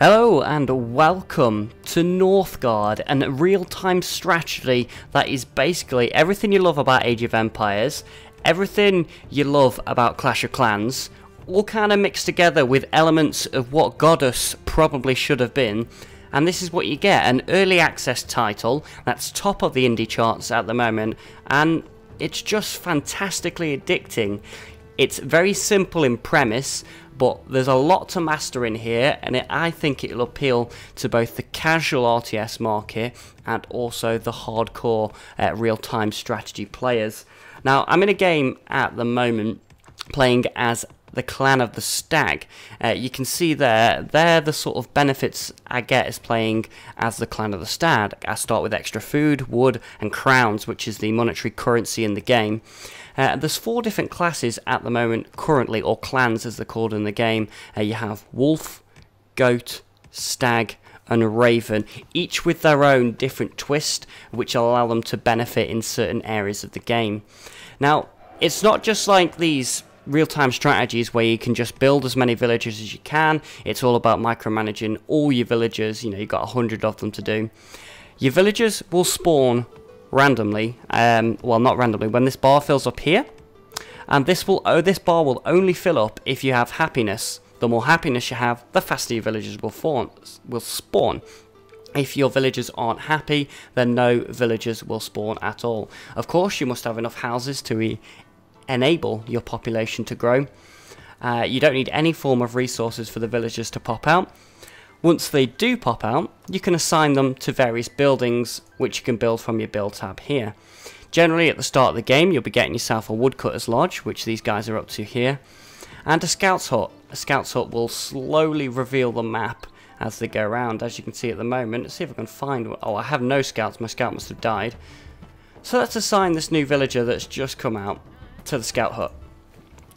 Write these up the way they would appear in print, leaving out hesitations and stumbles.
Hello and welcome to Northgard, and a real-time strategy that is basically everything you love about Age of Empires, everything you love about Clash of Clans, all kind of mixed together with elements of what Goddess probably should have been. And this is what you get, an early access title that's top of the indie charts at the moment, and it's just fantastically addicting. It's very simple in premise, but there's a lot to master in here, and I think it'll appeal to both the casual RTS market and also the hardcore real-time strategy players. Now, I'm in a game at the moment playing as the Clan of the Stag. You can see they're the sort of benefits I get as playing as the Clan of the Stag. I start with extra food, wood and crowns, which is the monetary currency in the game. There's 4 different classes at the moment currently, or clans as they're called in the game. You have Wolf, Goat, Stag and Raven, each with their own different twist which will allow them to benefit in certain areas of the game. Now, it's not just like these real-time strategies where you can just build as many villagers as you can. It's all about micromanaging all your villagers. You know, you've got 100 of them to do. Your villagers will spawn randomly, well, not randomly, when this bar fills up here, and this bar will only fill up if you have happiness. The more happiness you have, the faster your villagers will spawn. If your villagers aren't happy, then no villagers will spawn at all. Of course, you must have enough houses to enable your population to grow. You don't need any form of resources for the villagers to pop out. Once they do pop out, you can assign them to various buildings which you can build from your build tab here. Generally at the start of the game you'll be getting yourself a woodcutter's lodge, which these guys are up to here, and a scout's hut. A scout's hut will slowly reveal the map as they go around. As you can see at the moment, let's see if I can find one. Oh, I have no scouts, my scout must have died. So let's assign this new villager that's just come out to the scout hut.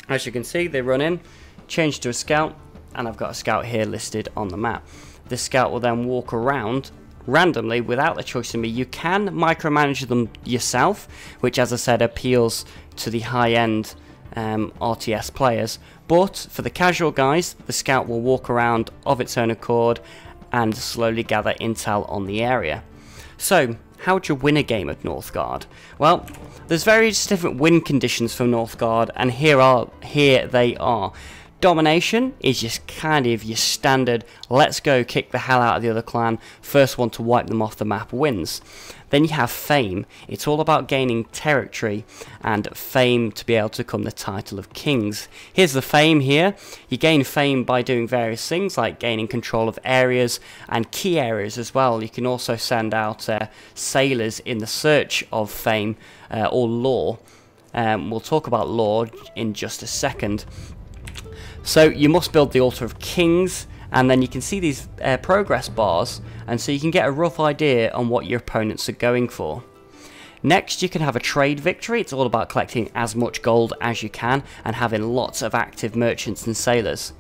As you can see, they run in, change to a scout, and I've got a scout here listed on the map. This scout will then walk around randomly without the choice of me. You can micromanage them yourself, which, as I said, appeals to the high-end RTS players, but for the casual guys, the scout will walk around of its own accord and slowly gather intel on the area. So, how would you win a game at Northgard? Well, there's various different win conditions for Northgard, and here they are. Domination is just kind of your standard, let's go kick the hell out of the other clan, first one to wipe them off the map wins. Then you have fame. It's all about gaining territory and fame to be able to become the title of kings. Here's the fame here. You gain fame by doing various things like gaining control of areas and key areas as well. You can also send out sailors in the search of fame or lore. We'll talk about lore in just a second. So you must build the Altar of Kings, and then you can see these progress bars, and so you can get a rough idea on what your opponents are going for. Next, you can have a trade victory. It's all about collecting as much gold as you can and having lots of active merchants and sailors.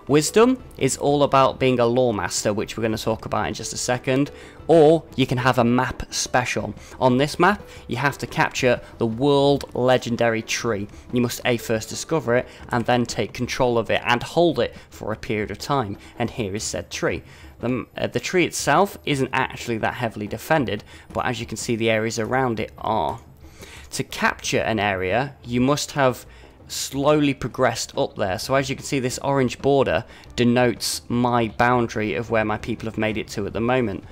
Wisdom is all about being a lore master, which we're going to talk about in just a second, or you can have a map special. On this map, you have to capture the world legendary tree. You must first discover it and then take control of it and hold it for a period of time, and here is said tree. The tree itself isn't actually that heavily defended, but as you can see, the areas around it are. To capture an area, you must have slowly progressed up there. So as you can see, this orange border denotes my boundary of where my people have made it to at the moment.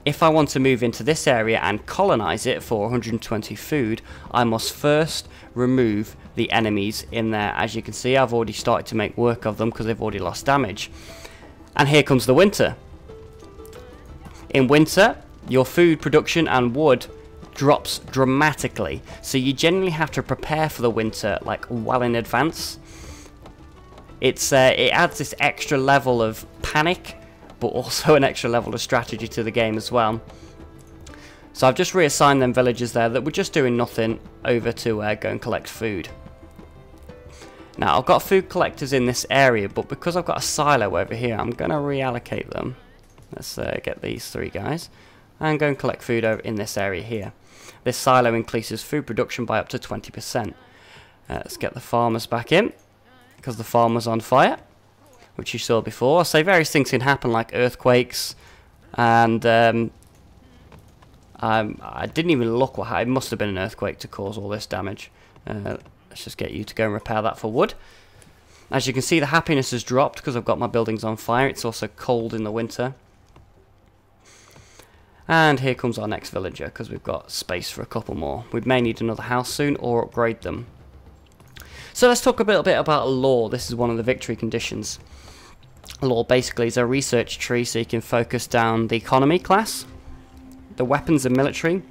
If I want to move into this area and colonize it for 120 food, I must first remove the enemies in there. As you can see, I've already started to make work of them because they've already lost damage. And here comes the winter. In winter, your food production and wood drops dramatically, so you generally have to prepare for the winter like well in advance. It adds this extra level of panic, but also an extra level of strategy to the game as well. So I've just reassigned them villagers there that were just doing nothing over to go and collect food. Now I've got food collectors in this area, but because I've got a silo over here, I'm going to reallocate them. Let's get these 3 guys and go and collect food over in this area here. This silo increases food production by up to 20%. Let's get the farmers back in, because the farmer's on fire. which you saw before. So various things can happen, like earthquakes, and I didn't even look what it must have been an earthquake to cause all this damage. Let's just get you to go and repair that for wood. As you can see, the happiness has dropped because I've got my buildings on fire. It's also cold in the winter. And here comes our next villager, because we've got space for a couple more. We may need another house soon, or upgrade them. So let's talk a little bit about law. This is one of the victory conditions. Law basically is a research tree, so you can focus down the economy class, the weapons and military,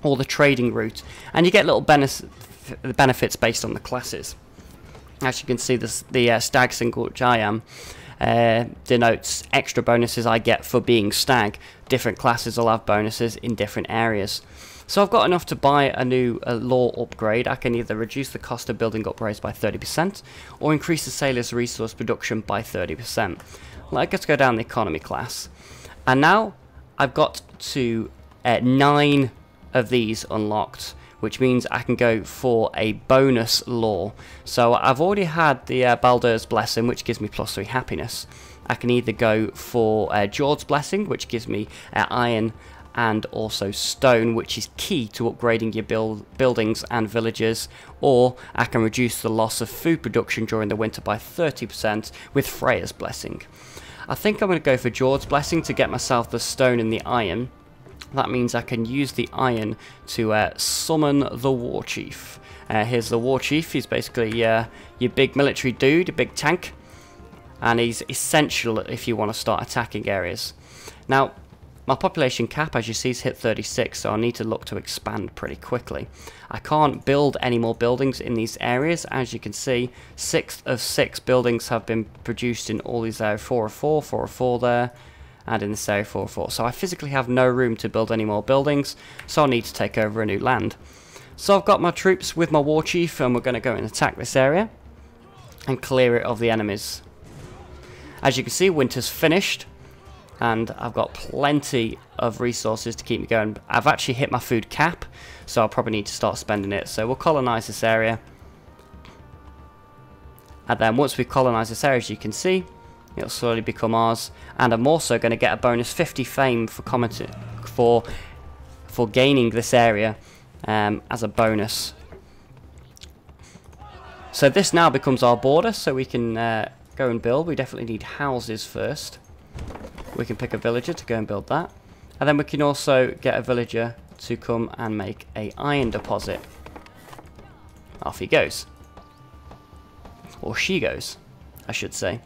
or the trading route, and you get little benefits based on the classes. As you can see, the stag single, which I am, denotes extra bonuses I get for being stag. Different classes will have bonuses in different areas. So I've got enough to buy a new law upgrade. I can either reduce the cost of building upgrades by 30% or increase the sailor's resource production by 30%. Let's go down the economy class. And now I've got to 9 of these unlocked, which means I can go for a bonus law. So I've already had the Baldur's Blessing, which gives me +3 happiness. I can either go for Jord's Blessing, which gives me iron and also stone, which is key to upgrading your buildings and villages, or I can reduce the loss of food production during the winter by 30% with Freya's Blessing. I think I'm going to go for Jord's Blessing to get myself the stone and the iron. That means I can use the iron to summon the War Chief. Here's the War Chief. He's basically your big military dude, a big tank, and he's essential if you want to start attacking areas. Now, my population cap, as you see, is hit 36, so I need to look to expand pretty quickly. I can't build any more buildings in these areas. As you can see, 6 of 6 buildings have been produced in all these areas. 4 of 4, 4 of 4 there, and in this area 4 of 4. So I physically have no room to build any more buildings, so I need to take over a new land. So I've got my troops with my war chief, and we're going to go and attack this area and clear it of the enemies. As you can see, winter's finished, and I've got plenty of resources to keep me going. I've actually hit my food cap, so I'll probably need to start spending it. So we'll colonize this area, and then once we colonize this area, as you can see, it'll slowly become ours. And I'm also going to get a bonus 50 fame for gaining this area as a bonus. So this now becomes our border, so we can go and build. We definitely need houses first. We can pick a villager to go and build that, and then we can also get a villager to come and make a iron deposit. Off he goes, or she goes, I should say.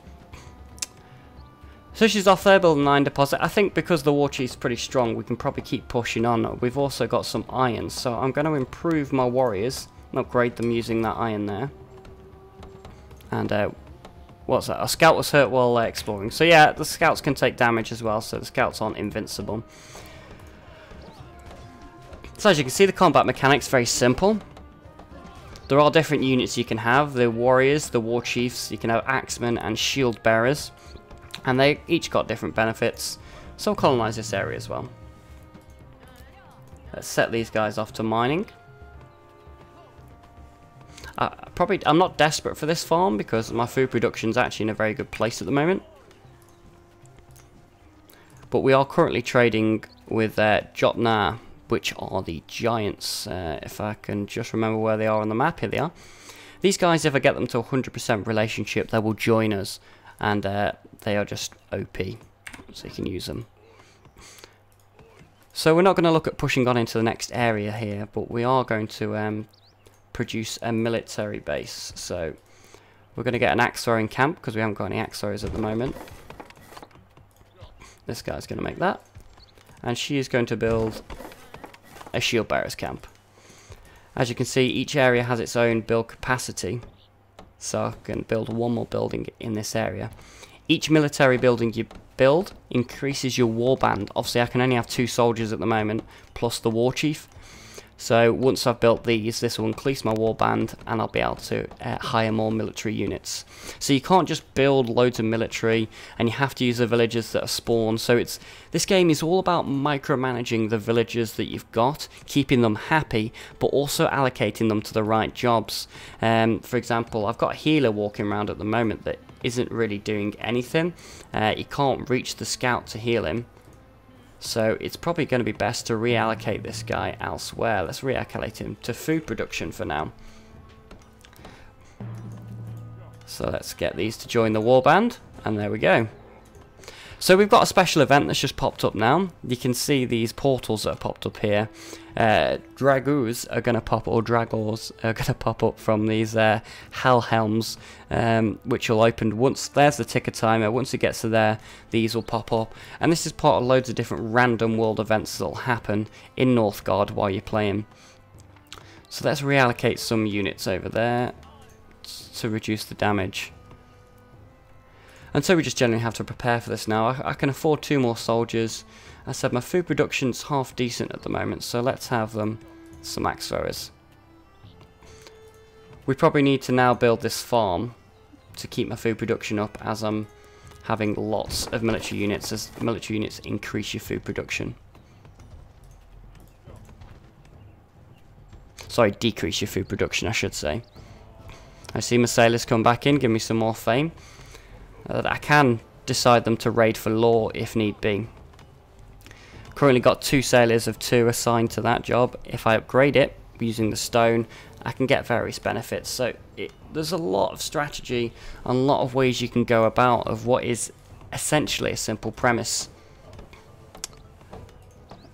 So she's off there building an iron deposit. I think because the war chief's pretty strong, we can probably keep pushing on. We've also got some iron, so I'm going to improve my warriors and upgrade them using that iron there. And what's that? Our scout was hurt while exploring. So yeah, the scouts can take damage as well, so the scouts aren't invincible. So as you can see, the combat mechanics very simple. There are different units you can have. The warriors, the war chiefs, you can have axemen and shield bearers. And they each got different benefits. So we'll colonize this area as well. Let's set these guys off to mining. I'm not desperate for this farm because my food production is actually in a very good place at the moment. But we are currently trading with Jotnar, which are the giants. If I can just remember where they are on the map, here they are. These guys, if I get them to 100% relationship, they will join us. And they are just OP, so you can use them. So we're not going to look at pushing on into the next area here, but we are going to produce a military base. So we're going to get an axe throwing camp because we haven't got any axe throwers at the moment. This guy's going to make that, and she is going to build a shield bearers camp. As you can see, each area has its own build capacity, so I can build one more building in this area. Each military building you build increases your warband. Obviously I can only have 2 soldiers at the moment plus the war chief. So once I've built these, this will increase my warband and I'll be able to hire more military units. So you can't just build loads of military, and you have to use the villagers that are spawned. So this game is all about micromanaging the villagers that you've got, keeping them happy, but also allocating them to the right jobs. For example, I've got a healer walking around at the moment that isn't really doing anything. He can't reach the scout to heal him. So it's probably going to be best to reallocate this guy elsewhere. Let's reallocate him to food production for now. So let's get these to join the warband, and there we go. So we've got a special event that's just popped up now. You can see these portals that have popped up here. Dragors are going to pop, or Dragors are going to pop up from these Hell Helms, which will open once. There's the ticker timer. Once it gets to there, these will pop up. And this is part of loads of different random world events that will happen in Northgard while you're playing. So let's reallocate some units over there to reduce the damage. And so we just generally have to prepare for this now. I can afford 2 more soldiers. I said my food production's half decent at the moment, so let's have them some axe throwers. We probably need to now build this farm to keep my food production up, as I'm having lots of military units, as military units increase your food production. Sorry, decrease your food production, I should say. I see my sailors come back in, give me some more fame. I can decide them to raid for lore if need be. Currently got 2 sailors of 2 assigned to that job. If I upgrade it using the stone, I can get various benefits. So there's a lot of strategy and a lot of ways you can go about of what is essentially a simple premise.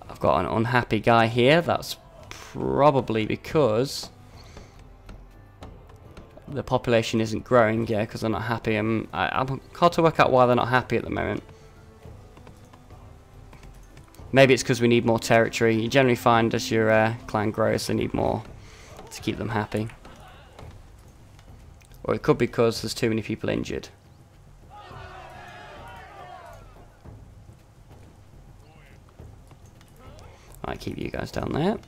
I've got an unhappy guy here. That's probably because the population isn't growing, yeah, because they're not happy. I'm hard to work out why they're not happy at the moment. Maybe it's because we need more territory. You generally find as your clan grows, they need more to keep them happy. Or it could be because there's too many people injured. Alright, keep you guys down there.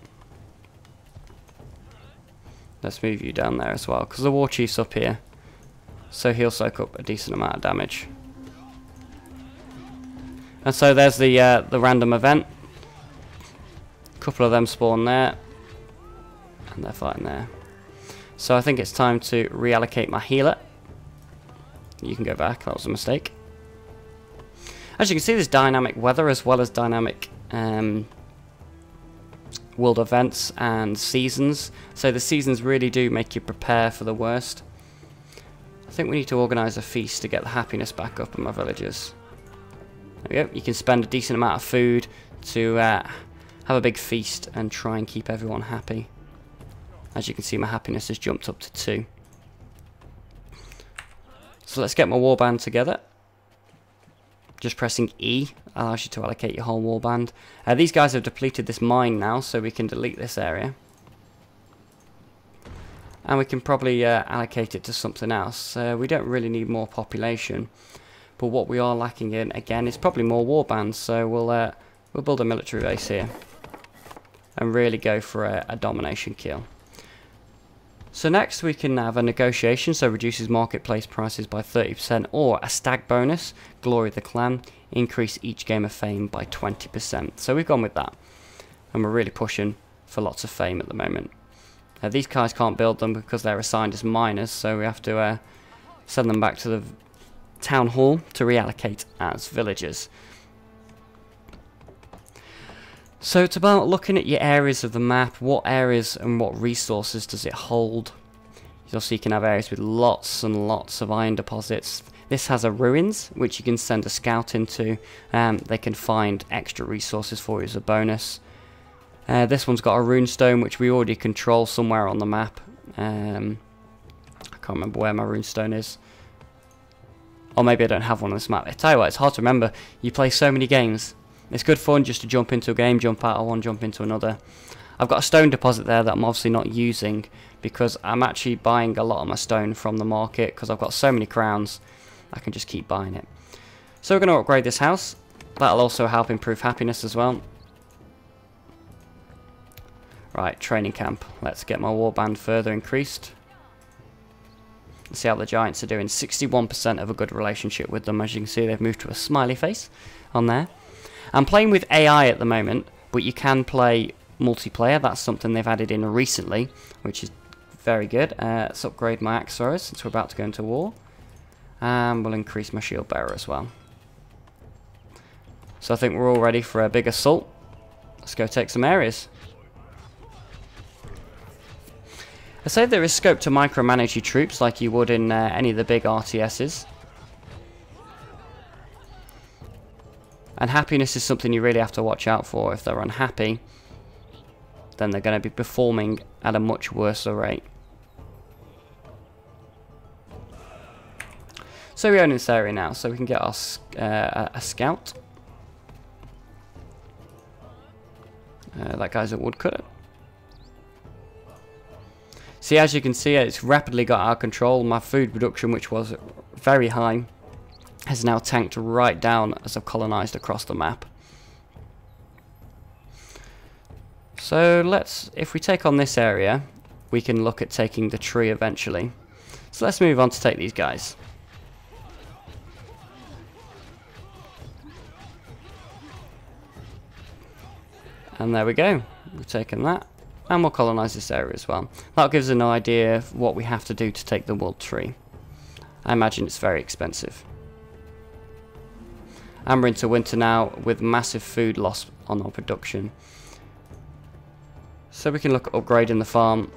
Let's move you down there as well, because the war chief's up here, so he'll soak up a decent amount of damage. And so there's the random event. A couple of them spawn there, and they're fighting there. So I think it's time to reallocate my healer. You can go back, that was a mistake. As you can see, there's dynamic weather as well as dynamic world events and seasons. So the seasons really do make you prepare for the worst. I think we need to organise a feast to get the happiness back up in my villagers. There we go. You can spend a decent amount of food to have a big feast and try and keep everyone happy. As you can see, my happiness has jumped up to 2. So let's get my warband together. Just pressing E allows you to allocate your whole warband. These guys have depleted this mine now, so we can delete this area. And we can probably allocate it to something else. We don't really need more population, but what we are lacking in, again, is probably more warbands. So we'll build a military base here and really go for a domination kill. So next we can have a negotiation, so reduces marketplace prices by 30%, or a stag bonus, glory of the clan, increase each game of fame by 20%. So we've gone with that, and we're really pushing for lots of fame at the moment. These guys can't build them because they're assigned as miners, so we have to send them back to the town hall to reallocate as villagers. So it's about looking at your areas of the map. What areas and what resources does it hold? Also, you can have areas with lots and lots of iron deposits. This has a ruins, which you can send a scout into. They can find extra resources for you as a bonus. This one's got a runestone, which we already control somewhere on the map. I can't remember where my runestone is. Or maybe I don't have one on this map. I tell you what, it's hard to remember. You play so many games. It's good fun just to jump into a game, jump out of one, jump into another. I've got a stone deposit there that I'm obviously not using because I'm actually buying a lot of my stone from the market because I've got so many crowns. I can just keep buying it. So we're going to upgrade this house. That'll also help improve happiness as well. Right, training camp. Let's get my warband further increased. Let's see how the giants are doing. 61% of a good relationship with them. As you can see, they've moved to a smiley face on there. I'm playing with AI at the moment, but you can play multiplayer. That's something they've added in recently, which is very good. Let's upgrade my axe throwers since we're about to go into war. And we'll increase my shield bearer as well. So I think we're all ready for a big assault. Let's go take some areas. I say there is scope to micromanage your troops like you would in any of the big RTSs. And happiness is something you really have to watch out for. If they're unhappy, then they're going to be performing at a much worse rate. So we own this area now, so we can get our a scout. That guy's a woodcutter. See, as you can see, it's rapidly got out of control. My food production, which was very high, has now tanked right down as I've colonized across the map. So if we take on this area, we can look at taking the tree eventually. So let's move on to take these guys. And there we go. We've taken that. And we'll colonize this area as well. That gives us an idea of what we have to do to take the wood tree. I imagine it's very expensive. And we're into winter now with massive food loss on our production. So we can look at upgrading the farm.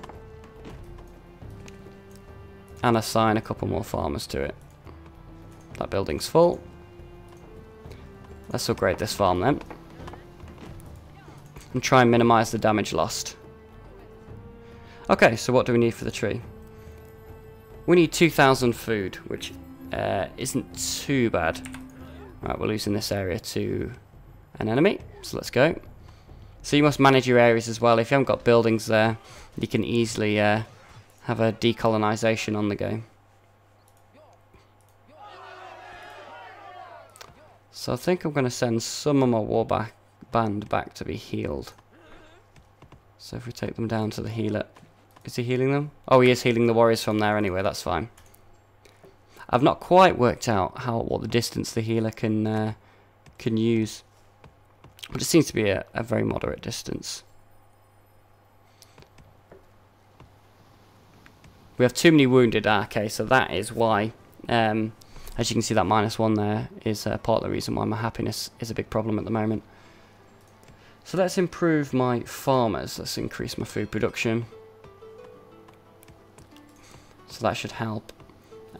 And assign a couple more farmers to it. That building's full. Let's upgrade this farm then. And try and minimize the damage lost. Okay, so what do we need for the tree? We need 2,000 food, which isn't too bad. Right, we're losing this area to an enemy, so let's go. So you must manage your areas as well. If you haven't got buildings there, you can easily have a decolonization on the go. So I think I'm going to send some of my band back to be healed. So if we take them down to the healer. Is he healing them? Oh, he is healing the warriors from there anyway, that's fine. I've not quite worked out what the distance the healer can use. But it seems to be a very moderate distance. We have too many wounded. Okay, so that is why. As you can see, that -1 there is part of the reason why my happiness is a big problem at the moment. So let's improve my farmers. Let's increase my food production. So that should help.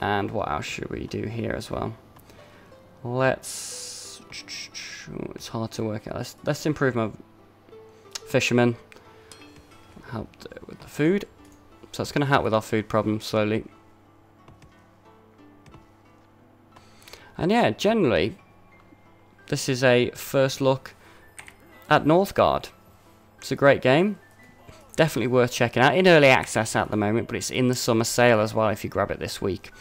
And what else should we do here as well? Let's... It's hard to work out. Let's improve my fishermen. Help with the food. So it's going to help with our food problem slowly. And yeah, generally, this is a first look at Northgard. It's a great game. Definitely worth checking out. In early access at the moment, but it's in the summer sale as well if you grab it this week.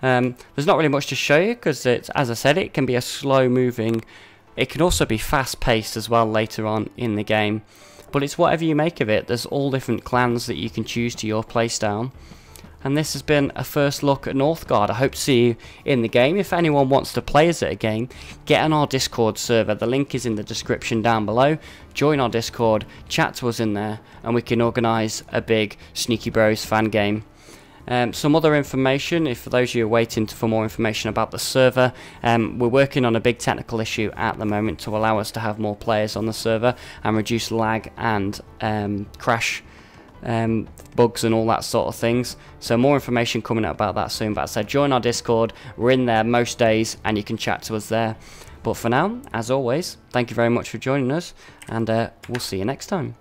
There's not really much to show you because, as I said, it can be a slow moving. It can also be fast paced as well later on in the game. But it's whatever you make of it. There's all different clans that you can choose to your playstyle. And this has been a first look at Northgard. I hope to see you in the game. If anyone wants to play us at a game, get on our Discord server. The link is in the description down below. Join our Discord, chat to us in there, and we can organise a big Sneaky Bros fan game. Some other information, for those of you waiting for more information about the server, we're working on a big technical issue at the moment to allow us to have more players on the server and reduce lag and crash bugs and all that sort of things. So more information coming out about that soon. But as I said, join our Discord. We're in there most days and you can chat to us there. But for now, as always, thank you very much for joining us, and we'll see you next time.